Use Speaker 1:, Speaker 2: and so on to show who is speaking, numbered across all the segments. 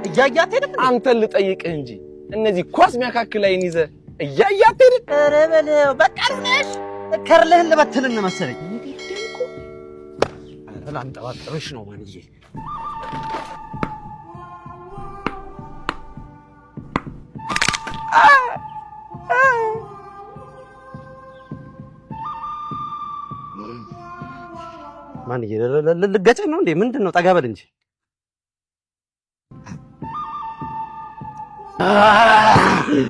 Speaker 1: እያያት ሄደ
Speaker 2: አንተን ልጠይቅህ እንጂ እነዚህ ኳስ ሚያካክል አይን ይዘህ እያያት ሄደ።
Speaker 1: ኧረ በለው በቃ ነሽ ከርለህን ልበትልን መሰለኝ። ላንጠባጥብሽ ነው ማንዬ። ማንዬ ልገጨኝ ነው እንዴ? ምንድን ነው? ጠጋ በል እንጂ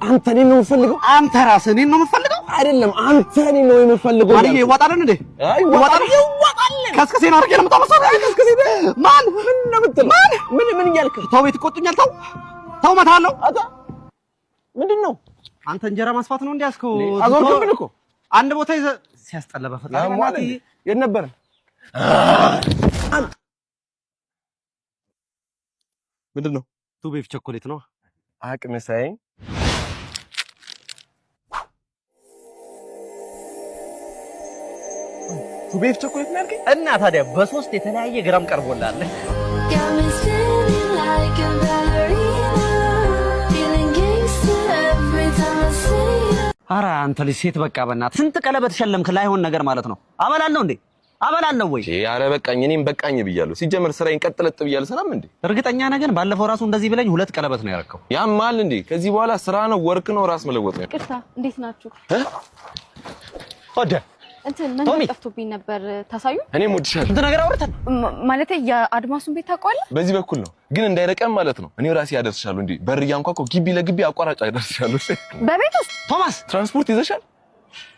Speaker 2: አንተ እኔን ነው የምፈልገው?
Speaker 1: አንተ ራስህ እኔን ነው የምፈልገው?
Speaker 2: አይደለም አንተ እኔን ነው የምፈልገው።
Speaker 1: ማንዬ ይዋጣልን እንዴ?
Speaker 2: ይዋጣልን።
Speaker 1: ከስከሴን አድርጌ ነው የምታመጣው?
Speaker 2: ከስከሴን ማን ምን ነው የምትል? ምን እያልክ?
Speaker 1: ተው ቤት ይቆጡኛል። ተው እመታለሁ።
Speaker 2: ምንድን ነው
Speaker 1: አንተ እንጀራ ማስፋት ነው እንዲያስከው?
Speaker 2: አዞርክብን እኮ
Speaker 1: አንድ ቦታ ይዘህ ሲያስጠላ በፈጣሪ
Speaker 2: የት ነበር? ምንድን ነው?
Speaker 1: ቱ ቤፍ ቸኮሌት ነው።
Speaker 2: አቅምሳይ ቱ ቤፍ ቸኮሌት ነው ያልከኝ?
Speaker 1: እና ታዲያ በሶስት የተለያየ ግራም ቀርቦላል። ኧረ አንተ ልጅ ሴት በቃ በእናትህ ስንት ቀለበት ሸለምክ ላይሆን ነገር ማለት ነው። አበላለሁ እንዴ? አበላለሁ ወይ?
Speaker 2: ኧረ በቃኝ። እኔም በቃኝ ብያለሁ። ሲጀመር ስራዬን ቀጥለጥ ብያለሁ። ሰላም እንዴ?
Speaker 1: እርግጠኛ ነህ ግን? ባለፈው ራሱ እንደዚህ ብለኝ 2 ቀለበት ነው ያረከው።
Speaker 2: ያማል እንዴ? ከዚህ በኋላ ስራ ነው፣ ወርክ ነው፣ ራስ መለወጥ ነው።
Speaker 3: ቅርታ፣ እንዴት ናችሁ?
Speaker 2: ወደ
Speaker 3: እንትን ምን ጠፍቶብኝ ነበር ታሳዩ?
Speaker 2: እኔም ወድሻለሁ።
Speaker 1: እንትን ነገር አውርተን
Speaker 3: ማለት የአድማሱን ቤት ታውቀዋለህ?
Speaker 2: በዚህ በኩል ነው ግን እንዳይረቀም ማለት ነው። እኔው ራሴ ያደርስሻለሁ። እንዴ በር እያንኳኳ ግቢ ለግቢ አቋራጭ ያደርስሻለሁ።
Speaker 3: በቤት ውስጥ
Speaker 1: ቶማስ
Speaker 2: ትራንስፖርት ይዘሻል?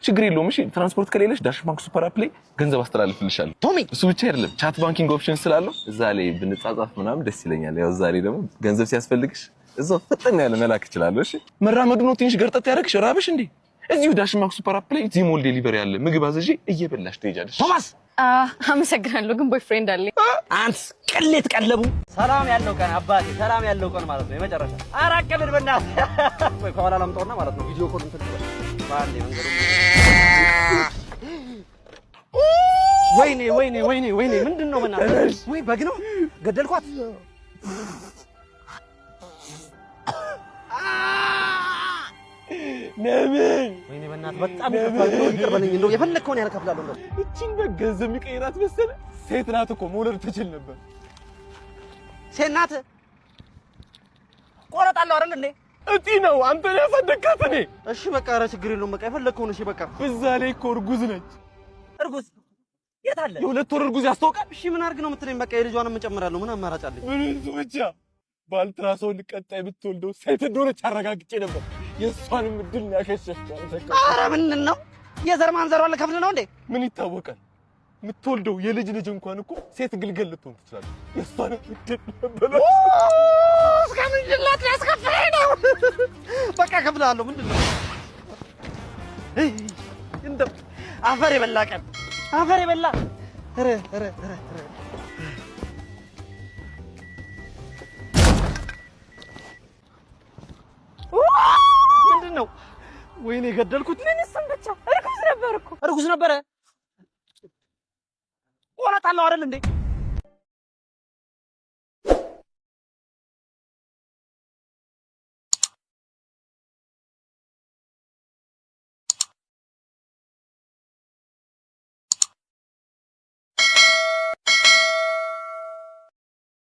Speaker 2: ችግር የለውም። እሺ ትራንስፖርት ከሌለሽ ዳሽ ባንክ ሱፐር አፕ ላይ ገንዘብ አስተላልፍልሻለሁ።
Speaker 1: ቶሚ
Speaker 2: እሱ ብቻ አይደለም ቻት ባንኪንግ ኦፕሽን ስላለው እዛ ላይ ብንጻጻፍ ምናምን ደስ ይለኛል። ያው እዛ ላይ ደግሞ ገንዘብ ሲያስፈልግሽ እዛው ፈጠን ያለ መላክ እችላለሁ። እሺ መራመዱ ነው ትንሽ ገርጠት ያደርግሽ ራብሽ እንዴ? እዚሁ ዳሽ ባንክ ሱፐር አፕ ላይ ዚሞል ዴሊቨሪ ያለ ምግብ አዘዤ እየበላሽ ትሄጃለሽ።
Speaker 1: ቶማስ
Speaker 3: አመሰግናለሁ፣ ግን ቦይፍሬንድ አለኝ።
Speaker 1: አንተ ቅሌት ቀለቡ። ሰላም ያለው ቀን አባቴ፣ ሰላም ያለው ቀን ማለት ነው የመጨረሻ። ኧረ አቀልድ በእናትህ ወይ ከኋላ ላምጣውና ማለት ነው ቪዲዮ ኮል እንትን ባንዴ መንገዱ። ወይኔ ምንድን ነው በእናትህ? ወይ በግ ነው ገደልኳት።
Speaker 2: ነምን
Speaker 1: ወይኔ በእናትህ በጣም ይከፋል። ይቅር በለኝ፣ እንደው የፈለግከውን ያህል እከፍላለሁ። እንደው
Speaker 2: እቺን በገንዘብ የሚቀይራት መሰለህ? ሴት ናት እኮ መውለድ ትችል ነበር።
Speaker 1: ሴት ናት ቆረጣለሁ አይደል እንዴ?
Speaker 2: እጢ ነው አንተ ነው ያሳደግካት። እኔ
Speaker 1: እሺ በቃ ኧረ ችግር የለውም በቃ የፈለግከውን። እሺ በቃ
Speaker 2: በዛ ላይ እኮ እርጉዝ ነች።
Speaker 1: እርጉዝ የት አለ?
Speaker 2: የ2 ወር እርጉዝ ያስታውቃል።
Speaker 1: እሺ ምን አድርግ ነው የምትለኝ? በቃ የልጇንም እጨምራለሁ። ምን አማራጭ አለኝ?
Speaker 2: ምን እሱ ብቻ ባልትራሳውንድ ቀጣይ ብትወልደው ሴት እንደሆነች አረጋግጬ ነበር። የእሷንም እድል ያከሸፍከው አንተ።
Speaker 1: ኧረ ምንድን ነው የዘር ማንዘሯን ልከፍል ነው እንዴ?
Speaker 2: ምን ይታወቃል? የምትወልደው የልጅ ልጅ እንኳን እኮ ሴት ግልገል ልትሆን ትችላለች። የእሷንም እድል ነበር
Speaker 1: እስከምን ልላት ያስከፍለኝ ነው። በቃ እከፍልሃለሁ። ምንድን ነው እንደው አፈር የበላ ቀን አፈር የበላ ምንድን ነው? ወይኔ ገደልኩት። ምን እሱም ብቻ እርጉዝ ነበር እኮ። እርጉዝ ነበረ ቆረጣለሁ አይደል እንዴ?